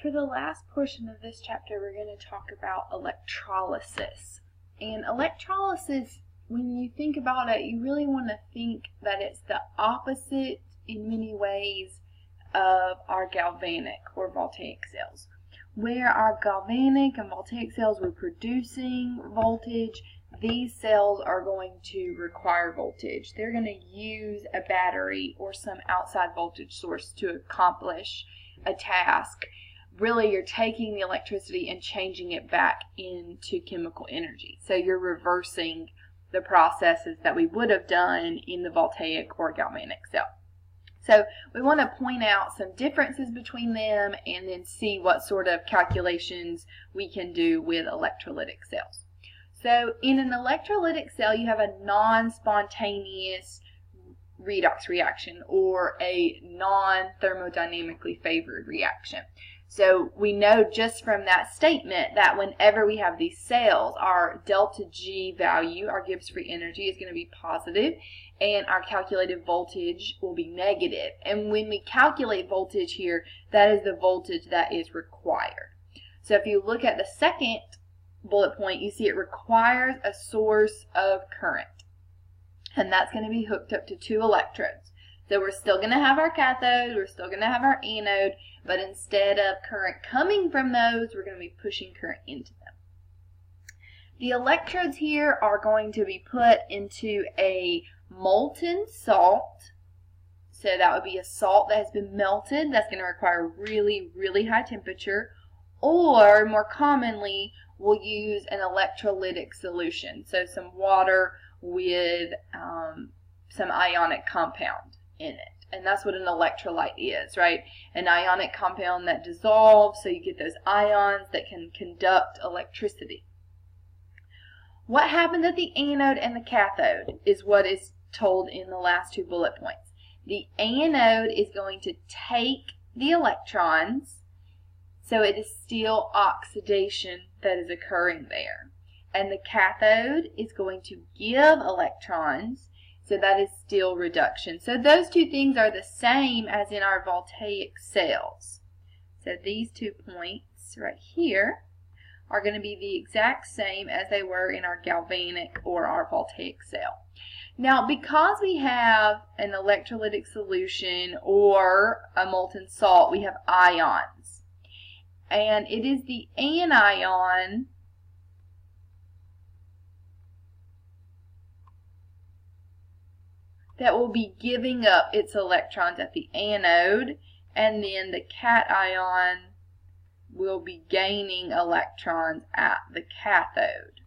For the last portion of this chapter, we're going to talk about electrolysis. And electrolysis, when you think about it, you really want to think that it's the opposite in many ways of our galvanic or voltaic cells. Where our galvanic and voltaic cells were producing voltage, these cells are going to require voltage. They're going to use a battery or some outside voltage source to accomplish a task. Really, you're taking the electricity and changing it back into chemical energy. So you're reversing the processes that we would have done in the voltaic or galvanic cell. So we want to point out some differences between them and then see what sort of calculations we can do with electrolytic cells. So in an electrolytic cell, you have a non-spontaneous redox reaction or a non-thermodynamically favored reaction. So we know just from that statement that whenever we have these cells, our delta G value, our Gibbs free energy, is going to be positive, and our calculated voltage will be negative. And when we calculate voltage here, that is the voltage that is required. So if you look at the second bullet point, you see it requires a source of current. And that's going to be hooked up to 2 electrodes. So we're still going to have our cathode, we're still going to have our anode, but instead of current coming from those, we're going to be pushing current into them. The electrodes here are going to be put into a molten salt. So that would be a salt that has been melted. That's going to require really, really high temperature. Or more commonly, we'll use an electrolytic solution. So some water with some ionic compound in it. And that's what an electrolyte is, right? An ionic compound that dissolves, so you get those ions that can conduct electricity. What happens at the anode and the cathode is what is told in the last 2 bullet points. The anode is going to take the electrons, so it is still oxidation that is occurring there. And the cathode is going to give electrons, so that is still reduction. So those 2 things are the same as in our voltaic cells. So these 2 points right here are going to be the exact same as they were in our galvanic or our voltaic cell. Now, because we have an electrolytic solution or a molten salt, we have ions. And it is the anion that will be giving up its electrons at the anode, and then the cation will be gaining electrons at the cathode.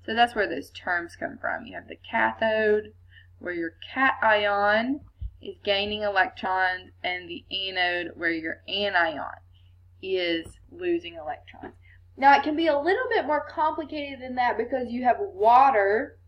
So that's where those terms come from. You have the cathode, where your cation is gaining electrons, and the anode, where your anion is losing electrons. Now, it can be a little bit more complicated than that because you have water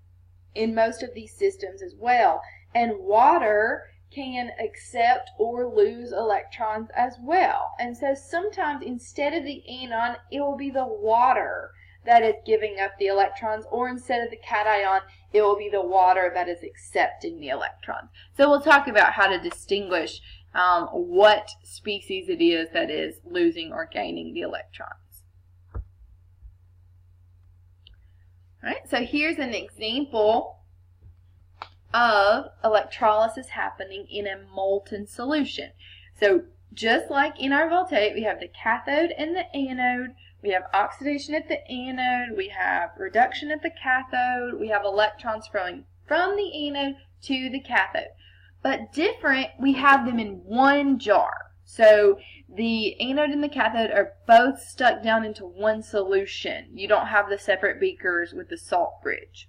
in most of these systems as well. And water can accept or lose electrons as well. And so sometimes instead of the anion, it will be the water that is giving up the electrons, or instead of the cation, it will be the water that is accepting the electrons. So we'll talk about how to distinguish what species it is that is losing or gaining the electrons. All right, so here's an example of electrolysis happening in a molten solution. So just like in our voltaic, we have the cathode and the anode. We have oxidation at the anode. We have reduction at the cathode. We have electrons flowing from the anode to the cathode. But different, we have them in one jar. So the anode and the cathode are both stuck down into one solution. You don't have the separate beakers with the salt bridge.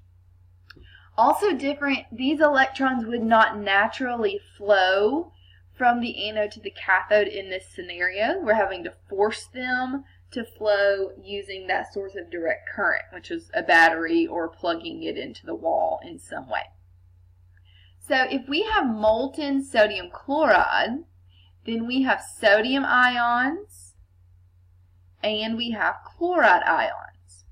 Also different, these electrons would not naturally flow from the anode to the cathode in this scenario. We're having to force them to flow using that source of direct current, which is a battery or plugging it into the wall in some way. So if we have molten sodium chloride, then we have sodium ions and we have chloride ions.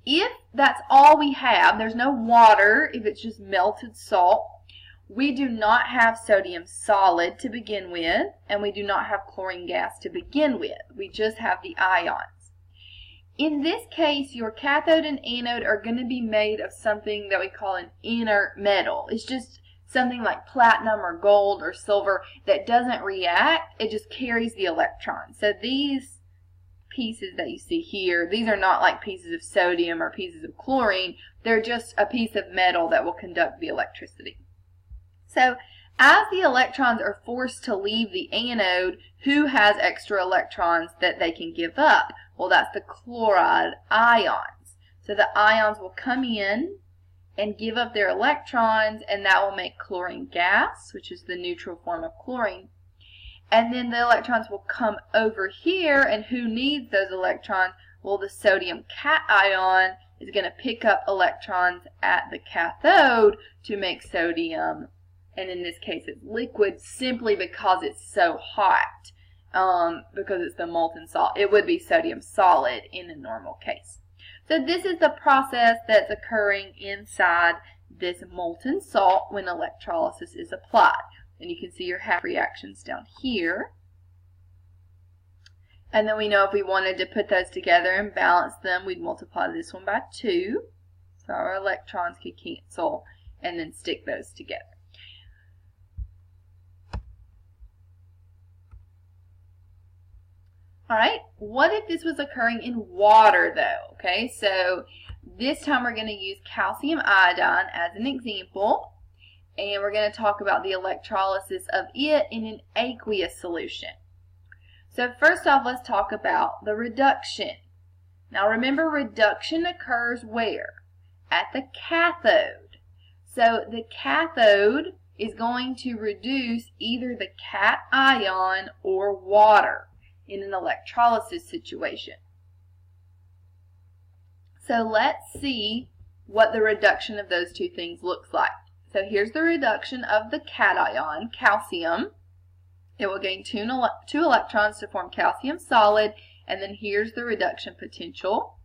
If that's all we have, there's no water, if it's just melted salt, we do not have sodium solid to begin with, and we do not have chlorine gas to begin with. We just have the ions. In this case, your cathode and anode are going to be made of something that we call an inert metal. It's just something like platinum or gold or silver that doesn't react. It just carries the electrons. So these pieces that you see here, these are not like pieces of sodium or pieces of chlorine. They're just a piece of metal that will conduct the electricity. So as the electrons are forced to leave the anode, who has extra electrons that they can give up? Well, that's the chloride ions. So the ions will come in and give up their electrons, and that will make chlorine gas, which is the neutral form of chlorine. And then the electrons will come over here, and who needs those electrons? Well, the sodium cation is going to pick up electrons at the cathode to make sodium, and in this case it's liquid simply because it's so hot, because it's the molten salt. It would be sodium solid in a normal case. So this is the process that's occurring inside this molten salt when electrolysis is applied. And you can see your half reactions down here. And then we know if we wanted to put those together and balance them, we'd multiply this one by 2. So our electrons could cancel and then stick those together. Alright, what if this was occurring in water though? Okay, so this time we're going to use calcium iodine as an example. And we're going to talk about the electrolysis of it in an aqueous solution. So first off, let's talk about the reduction. Now remember, reduction occurs where? At the cathode. So the cathode is going to reduce either the cation or water in an electrolysis situation. So let's see what the reduction of those two things looks like. So here's the reduction of the cation, calcium. It will gain two electrons to form calcium solid, and then here's the reduction potential.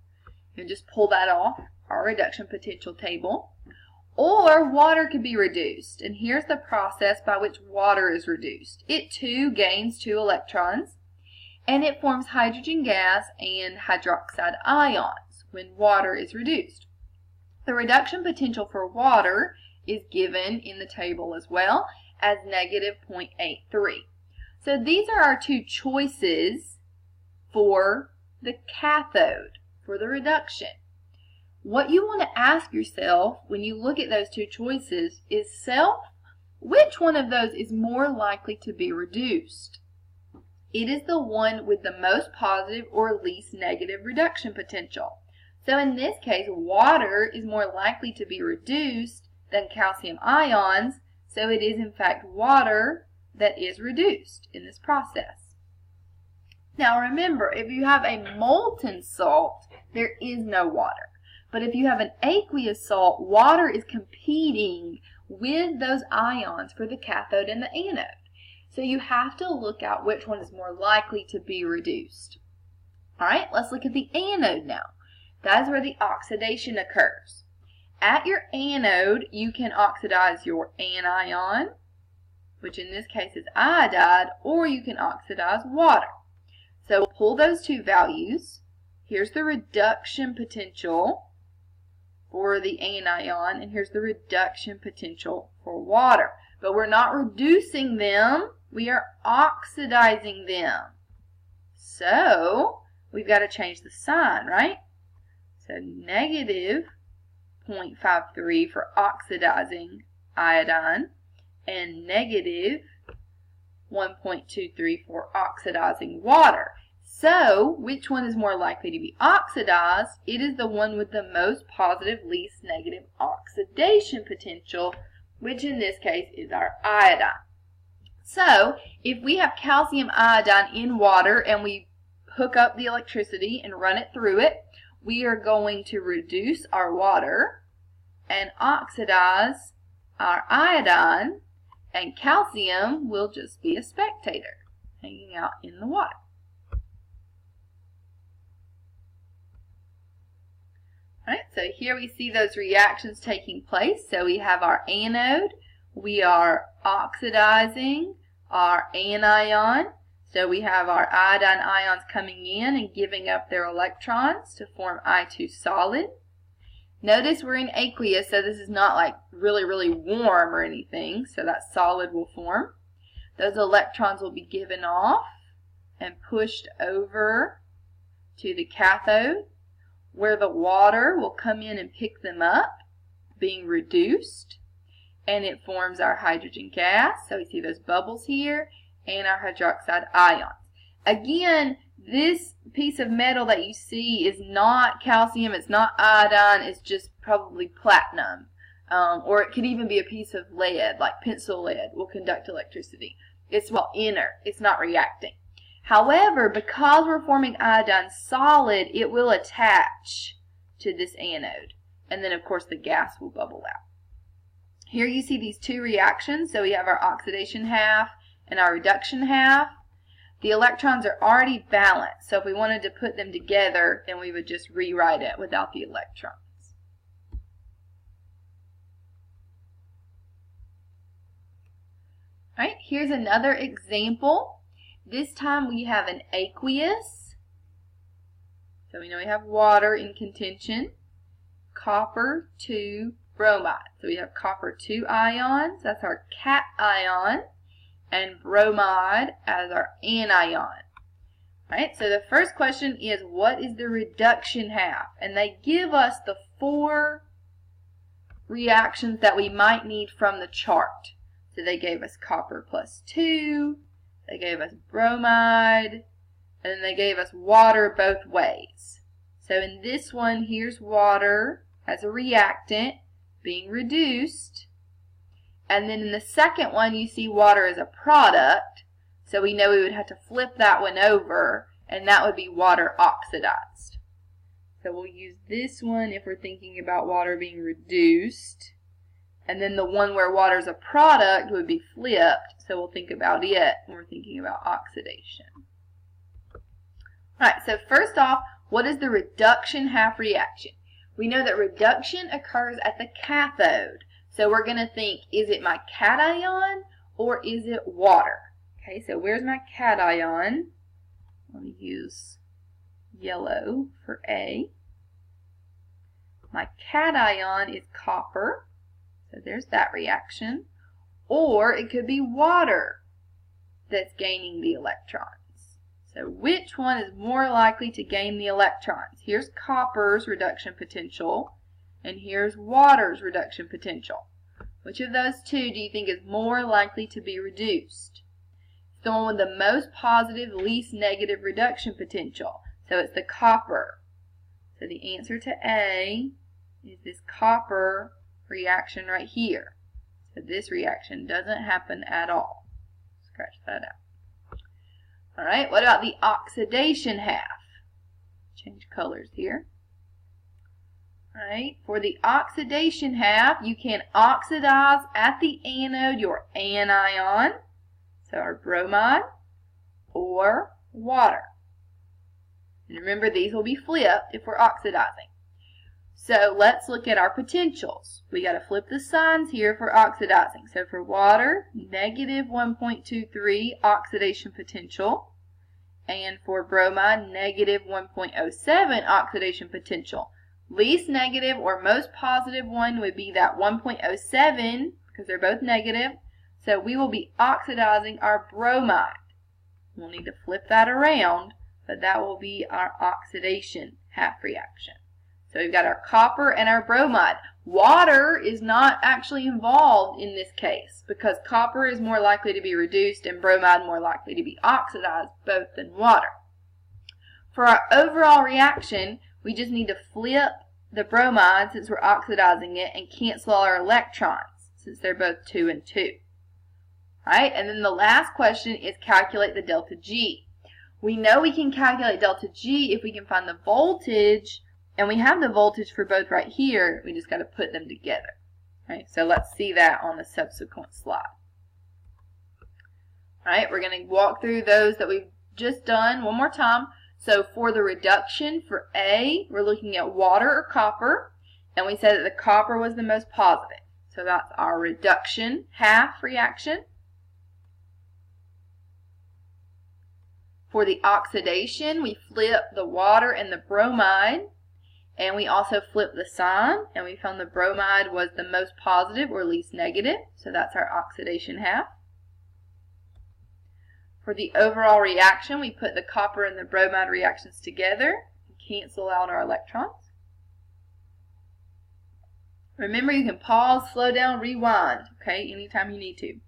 You just pull that off our reduction potential table. Or water could be reduced, and here's the process by which water is reduced. It too gains 2 electrons, and it forms hydrogen gas and hydroxide ions when water is reduced. The reduction potential for water is given in the table as well as negative 0.83. So these are our two choices for the cathode, for the reduction. What you want to ask yourself when you look at those two choices is, which one of those is more likely to be reduced? It is the one with the most positive or least negative reduction potential. So in this case, water is more likely to be reduced than calcium ions, so it is in fact water that is reduced in this process. Now remember, if you have a molten salt, there is no water. But if you have an aqueous salt, water is competing with those ions for the cathode and the anode. So you have to look at which one is more likely to be reduced. Alright, let's look at the anode now. That is where the oxidation occurs. At your anode, you can oxidize your anion, which in this case is iodide, or you can oxidize water. So we'll pull those two values. Here's the reduction potential for the anion, and here's the reduction potential for water. But we're not reducing them, we are oxidizing them. So we've got to change the sign, right? So negative 0.53 for oxidizing iodine, and negative 1.23 for oxidizing water. So, which one is more likely to be oxidized? It is the one with the most positive, least negative oxidation potential, which in this case is our iodine. So, if we have calcium iodine in water and we hook up the electricity and run it through it, we are going to reduce our water and oxidize our iodine, and calcium will just be a spectator hanging out in the water. Alright, so here we see those reactions taking place. So we have our anode we are oxidizing our anion. So we have our iodine ions coming in and giving up their electrons to form I2 solid. Notice we're in aqueous, so this is not like really warm or anything, so that solid will form. Those electrons will be given off and pushed over to the cathode, where the water will come in and pick them up, being reduced, and it forms our hydrogen gas. So we see those bubbles here, and our hydroxide ions. Again, this piece of metal that you see is not calcium, it's not iodine, it's just probably platinum. Or it could even be a piece of lead, like pencil lead, will conduct electricity. It's inert, it's not reacting. However, because we're forming iodine solid, it will attach to this anode. And then, of course, the gas will bubble out. Here you see these two reactions. So we have our oxidation half and our reduction half. The electrons are already balanced. So if we wanted to put them together, then we would just rewrite it without the electrons. All right, here's another example. This time we have an aqueous. So we know we have water in contention. Copper 2 bromide. So we have copper 2 ions, that's our cation, and bromide as our anion. All right, so the first question is, what is the reduction half? And they give us the 4 reactions that we might need from the chart. So they gave us copper plus 2, they gave us bromide, and then they gave us water both ways. So in this one, here's water as a reactant being reduced. And then in the second one, you see water as a product. So we know we would have to flip that one over, and that would be water oxidized. So we'll use this one if we're thinking about water being reduced. And then the one where water is a product would be flipped. So we'll think about it when we're thinking about oxidation. Alright, so first off, what is the reduction half reaction? We know that reduction occurs at the cathode. So we're going to think, is it my cation or is it water? Okay, so where's my cation? Let me use yellow for A. My cation is copper. So there's that reaction. Or it could be water that's gaining the electrons. So which one is more likely to gain the electrons? Here's copper's reduction potential, and here's water's reduction potential. Which of those two do you think is more likely to be reduced? It's the one with the most positive, least negative reduction potential. So it's the copper. So the answer to A is this copper reaction right here. So this reaction doesn't happen at all. Scratch that out. Alright, what about the oxidation half? Change colors here. Alright, for the oxidation half, you can oxidize at the anode your anion, so our bromide, or water. And remember, these will be flipped if we're oxidizing. So let's look at our potentials. We got to flip the signs here for oxidizing. So for water, negative 1.23 oxidation potential. And for bromide, negative 1.07 oxidation potential. Least negative or most positive one would be that 1.07 because they're both negative. So we will be oxidizing our bromide. We'll need to flip that around, but that will be our oxidation half reaction. So we've got our copper and our bromide. Water is not actually involved in this case because copper is more likely to be reduced and bromide more likely to be oxidized, both in water. For our overall reaction, we just need to flip the bromide since we're oxidizing it and cancel our electrons since they're both 2 and 2. Alright, and then the last question is calculate the delta G. We know we can calculate delta G if we can find the voltage. And we have the voltage for both right here. We just got to put them together. Okay, so let's see that on the subsequent slide. All right, we're going to walk through those that we've just done one more time. So for the reduction for A, we're looking at water or copper. And we said that the copper was the most positive. So that's our reduction half reaction. For the oxidation, we flip the water and the bromide, and we also flip the sign, and we found the bromide was the most positive or least negative, so that's our oxidation half. For the overall reaction, we put the copper and the bromide reactions together and cancel out our electrons. Remember, you can pause, slow down, rewind, okay, anytime you need to.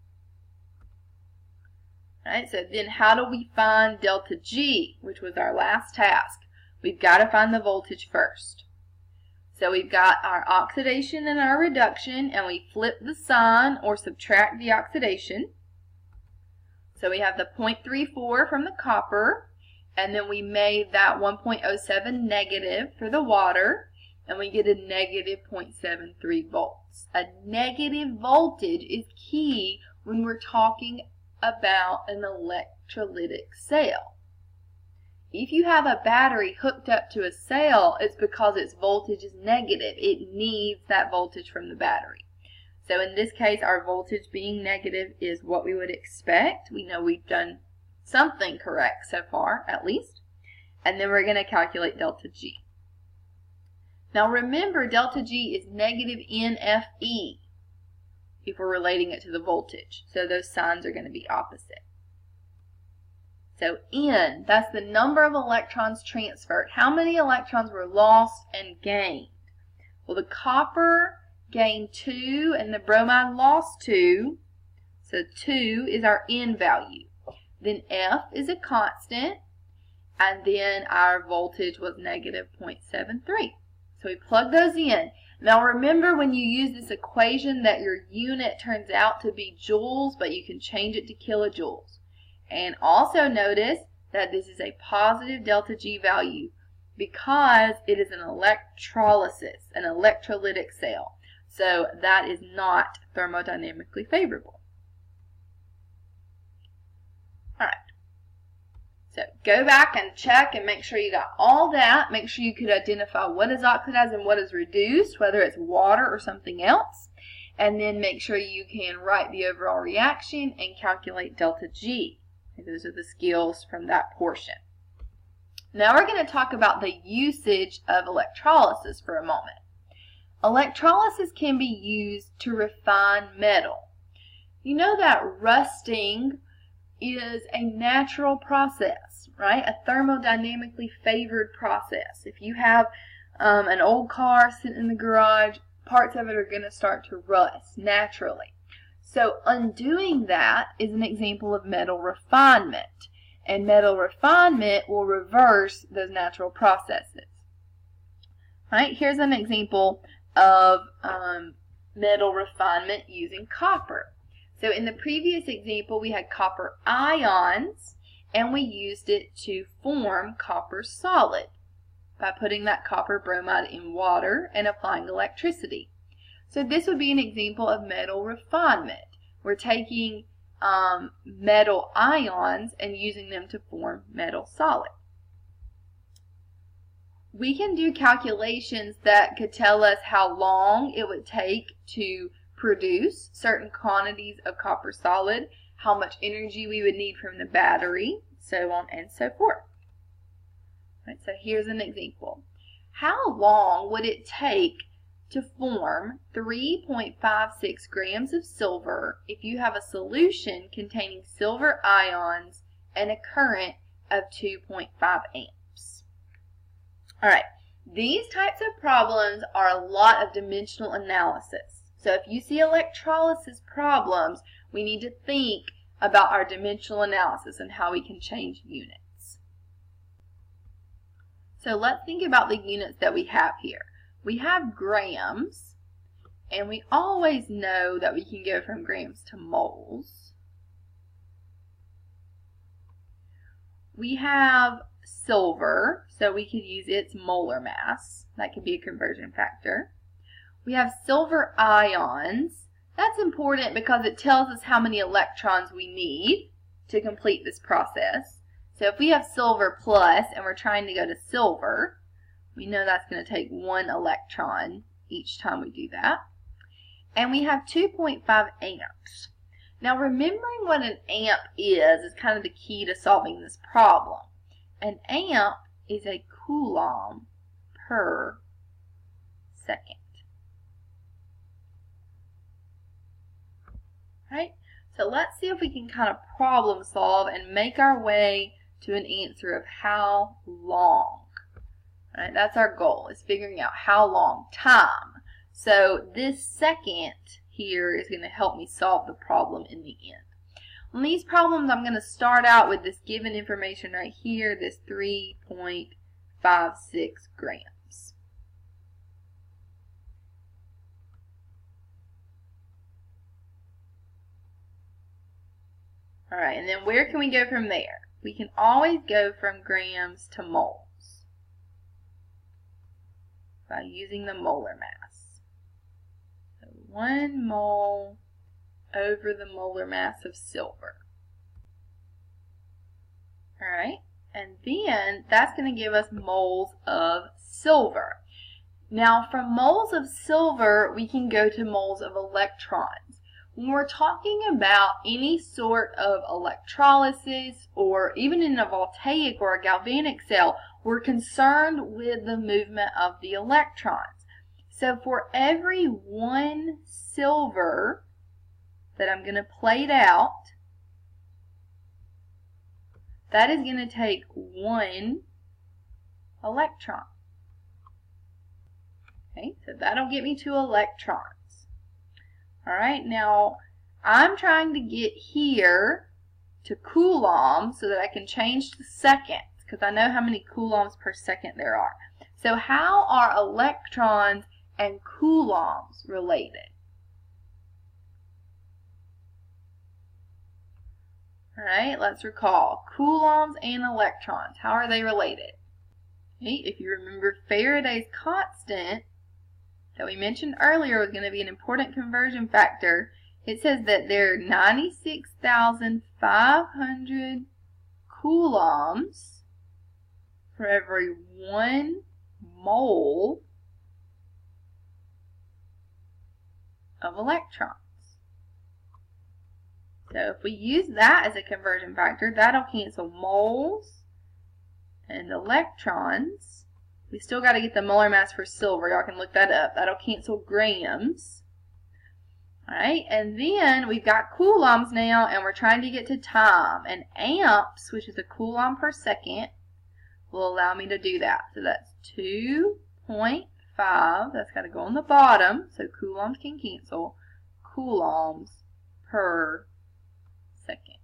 Alright, so then how do we find delta G, which was our last task? We've got to find the voltage first. So we've got our oxidation and our reduction, and we flip the sign or subtract the oxidation. So we have the 0.34 from the copper, and then we made that 1.07 negative for the water, and we get a negative 0.73 volts. A negative voltage is key when we're talking about an electrolytic cell. If you have a battery hooked up to a cell, it's because its voltage is negative. It needs that voltage from the battery. So in this case, our voltage being negative is what we would expect. We know we've done something correct so far, at least. And then we're going to calculate delta G. Now remember, delta G is negative NFE if we're relating it to the voltage. So those signs are going to be opposite. So N, that's the number of electrons transferred. How many electrons were lost and gained? Well, the copper gained 2 and the bromide lost 2. So 2 is our N value. Then F is a constant, and then our voltage was negative 0.73. So we plug those in. Now remember, when you use this equation, that your unit turns out to be joules, but you can change it to kilojoules. And also notice that this is a positive delta G value because it is an electrolysis, an electrolytic cell. So that is not thermodynamically favorable. Alright. So go back and check and make sure you got all that. Make sure you could identify what is oxidized and what is reduced, whether it's water or something else. And then make sure you can write the overall reaction and calculate delta G. Those are the skills from that portion. Now we're going to talk about the usage of electrolysis for a moment. Electrolysis can be used to refine metal. You know that rusting is a natural process, right? A thermodynamically favored process. If you have an old car sitting in the garage, parts of it are going to start to rust naturally. So undoing that is an example of metal refinement. And metal refinement will reverse those natural processes. Right? Here's an example of metal refinement using copper. So in the previous example, we had copper ions, and we used it to form copper solid by putting that copper bromide in water and applying electricity. So this would be an example of metal refinement. We're taking metal ions and using them to form metal solid. We can do calculations that could tell us how long it would take to produce certain quantities of copper solid, how much energy we would need from the battery, so on and so forth. Right, so here's an example. How long would it take to form 3.56 grams of silver if you have a solution containing silver ions and a current of 2.5 amps? Alright, these types of problems are a lot of dimensional analysis. So if you see electrolysis problems, we need to think about our dimensional analysis and how we can change units. So let's think about the units that we have here. We have grams, and we always know that we can go from grams to moles. We have silver, so we could use its molar mass. That could be a conversion factor. We have silver ions. That's important because it tells us how many electrons we need to complete this process. So if we have silver plus and we're trying to go to silver, we know that's going to take 1 electron each time we do that. And we have 2.5 amps. Now remembering what an amp is kind of the key to solving this problem. An amp is a coulomb per second. Right? So let's see if we can kind of problem solve and make our way to an answer of how long. Right? That's our goal, is figuring out how long, time. So this second here is going to help me solve the problem in the end. On these problems, I'm going to start out with this given information right here, this 3.56 grams. All right, and then where can we go from there? We can always go from grams to moles by using the molar mass. So 1 mole over the molar mass of silver. All right, and then that's going to give us moles of silver. Now from moles of silver, we can go to moles of electrons. When we're talking about any sort of electrolysis, or even in a voltaic or a galvanic cell, we're concerned with the movement of the electrons. So for every 1 silver that I'm going to plate out, that is going to take 1 electron. Okay, so that'll get me to electrons. All right, now I'm trying to get here to coulombs so that I can change to seconds, because I know how many coulombs per second there are. So how are electrons and coulombs related? All right, let's recall. Coulombs and electrons, how are they related? Okay, if you remember Faraday's constant that we mentioned earlier was going to be an important conversion factor, it says that there are 96,500 coulombs for every 1 mole of electrons. So if we use that as a conversion factor, that'll cancel moles and electrons. We still got to get the molar mass for silver. Y'all can look that up. That'll cancel grams. Alright, and then we've got coulombs now, and we're trying to get to time. And amps, which is a coulomb per second, will allow me to do that. So that's 2.5. That's got to go on the bottom, so coulombs can cancel. Coulombs per second.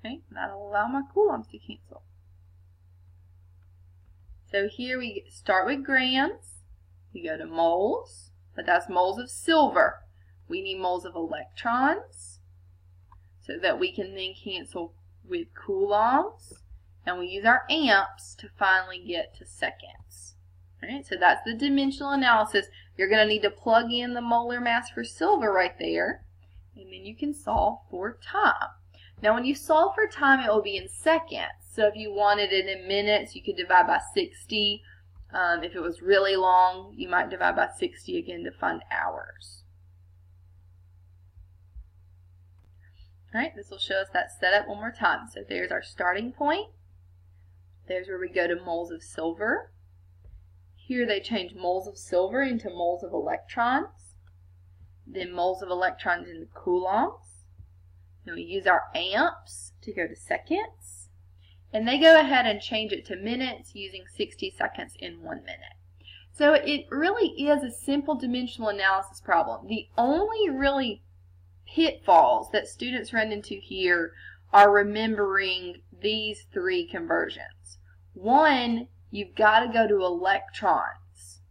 Okay, that'll allow my coulombs to cancel. So here we start with grams, we go to moles, but that's moles of silver. We need moles of electrons so that we can then cancel with coulombs, and we use our amps to finally get to seconds. All right, so that's the dimensional analysis. You're going to need to plug in the molar mass for silver right there, and then you can solve for time. Now when you solve for time, it will be in seconds. So if you wanted it in minutes, you could divide by 60. If it was really long, you might divide by 60 again to find hours. All right, this will show us that setup one more time. So there's our starting point. There's where we go to moles of silver. Here they change moles of silver into moles of electrons. Then moles of electrons into coulombs. Then we use our amps to go to seconds. And they go ahead and change it to minutes using 60 seconds in 1 minute. So it really is a simple dimensional analysis problem. The only really pitfalls that students run into here are remembering these 3 conversions. One, you've got to go to electrons.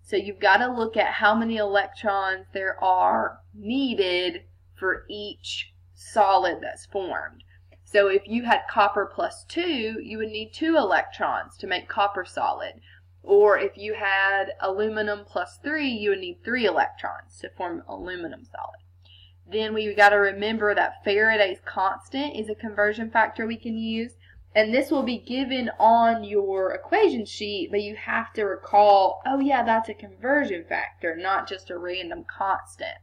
So you've got to look at how many electrons there are needed for each solid that's formed. So if you had copper plus 2, you would need 2 electrons to make copper solid. Or if you had aluminum plus 3, you would need 3 electrons to form aluminum solid. Then we've got to remember that Faraday's constant is a conversion factor we can use. And this will be given on your equation sheet, but you have to recall, oh yeah, that's a conversion factor, not just a random constant.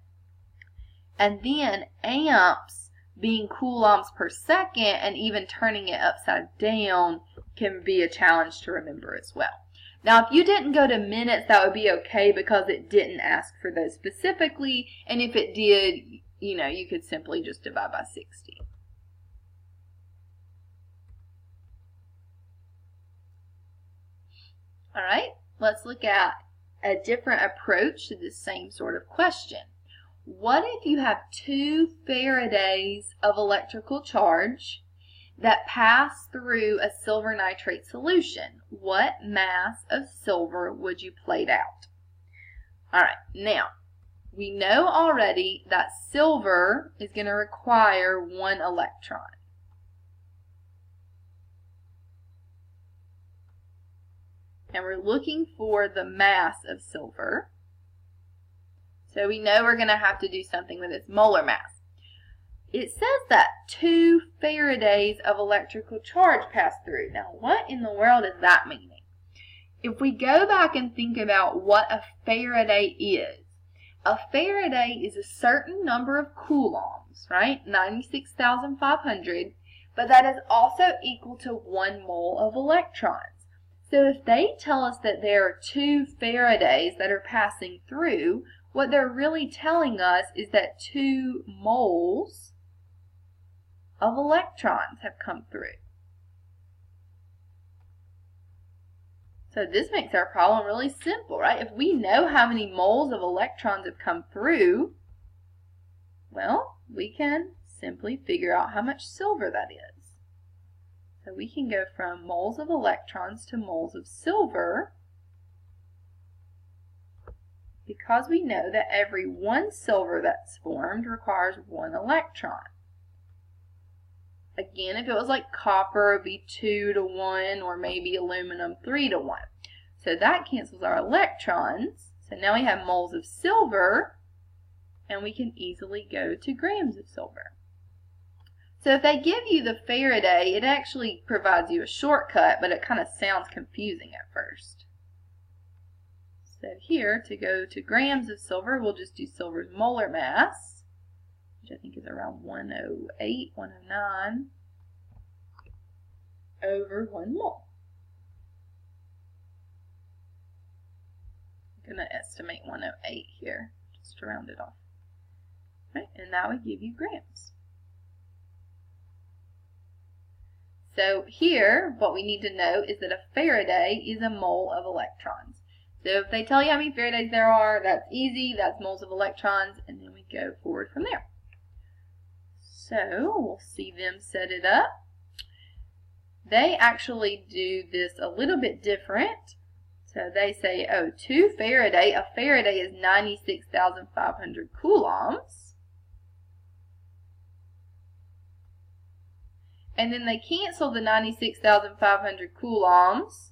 And then amps being coulombs per second and even turning it upside down can be a challenge to remember as well. Now, if you didn't go to minutes, that would be okay because it didn't ask for those specifically. And if it did, you could simply just divide by 60. All right, let's look at a different approach to the same sort of question. What if you have 2 Faradays of electrical charge that pass through a silver nitrate solution? What mass of silver would you plate out? All right, now, we know already that silver is going to require 1 electron. And we're looking for the mass of silver. So we know we're going to have to do something with its molar mass. It says that 2 Faradays of electrical charge pass through. Now, what in the world is that meaning? If we go back and think about what a Faraday is a certain number of coulombs, right? 96,500, but that is also equal to 1 mole of electrons. So if they tell us that there are 2 Faradays that are passing through, what they're really telling us is that 2 moles of electrons have come through. So this makes our problem really simple, right? If we know how many moles of electrons have come through, well, we can simply figure out how much silver that is. So we can go from moles of electrons to moles of silver because we know that every 1 silver that's formed requires 1 electron. Again, if it was like copper, it would be 2 to 1, or maybe aluminum 3 to 1. So that cancels our electrons. So now we have moles of silver, and we can easily go to grams of silver. So if they give you the Faraday, it actually provides you a shortcut, but it kind of sounds confusing at first. So here, to go to grams of silver, we'll just do silver's molar mass, which I think is around 108, 109, over 1 mole. I'm going to estimate 108 here, just to round it off. Right, and that would give you grams. So here, what we need to know is that a Faraday is a mole of electrons. So if they tell you how many Faradays there are, that's easy. That's moles of electrons, and then we go forward from there. So we'll see them set it up. They actually do this a little bit different. So they say, oh, 2 Faraday. A Faraday is 96,500 coulombs. And then they cancel the 96,500 coulombs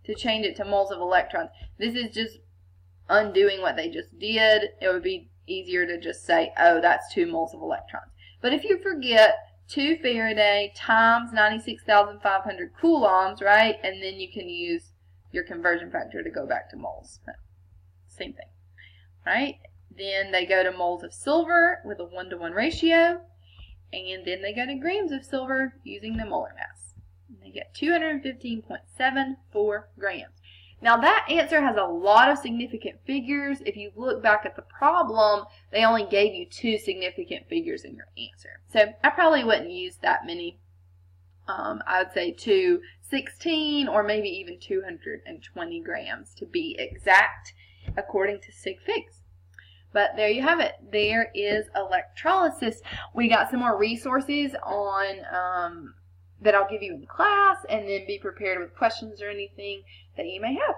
to change it to moles of electrons. This is just undoing what they just did. It would be easier to just say, oh, that's 2 moles of electrons. But if you forget 2 Faraday times 96,500 coulombs, right? And then you can use your conversion factor to go back to moles. Same thing, right? Then they go to moles of silver with a 1-to-1 ratio. And then they go to grams of silver using the molar mass. And they get 215.74 grams. Now that answer has a lot of significant figures. If you look back at the problem, they only gave you 2 significant figures in your answer. So I probably wouldn't use that many. I would say 216 or maybe even 220 grams to be exact according to sig figs. But there you have it. There is electrolysis. We got some more resources on that I'll give you in class, and then be prepared with questions or anything that you may have.